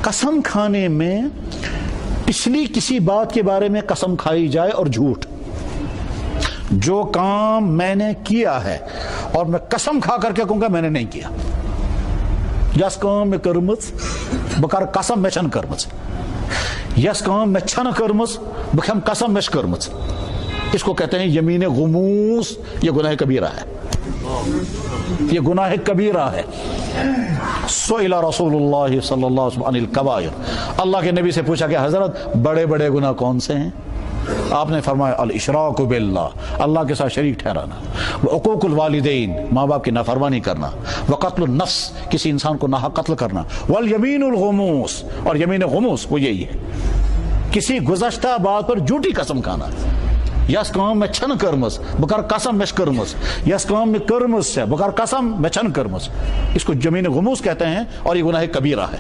कसम खाने में पिछली किसी बात के बारे में कसम खाई जाए और झूठ, जो काम मैंने किया है और मैं कसम खा करके कहूंगा मैंने नहीं किया, यस काम में कर्मच बकार कसम में छन कर्मच, यस काम में छन कर्मच बखम कसम में कर्मच, इसको कहते हैं यमीन गुमूस। ये गुनाह कबीरा है, ये गुनाह कबीरा है। सोइला रसूलुल्लाह सल्लल्लाहु अलैहि वसल्लम अनिल कबाइर, अल्लाह के नबी से पूछा कि हजरत बड़े बड़े गुनाह कौन से हैं? आपने फरमाया अल इशराकु बिल्लाह, अल्लाह के साथ शरीक ठहराना, व उकूकुल वालिदैन, माँ बाप की नाफरमानी करना, व कत्लुन नफ्स, किसी इंसान को नाहक कत्ल करना, वल यमीनुल गुमूस, और यमीन गुमूस वो यही है किसी गुज़श्ता बात पर झूठी कसम खाना। यस काम में छन कर्मस बकार कसम में कर्मस, यस काम में कर्मस है बकार कसम में छन कर्मस, इसको जमीन गुमूस कहते हैं और ये गुनाह कबीरा है।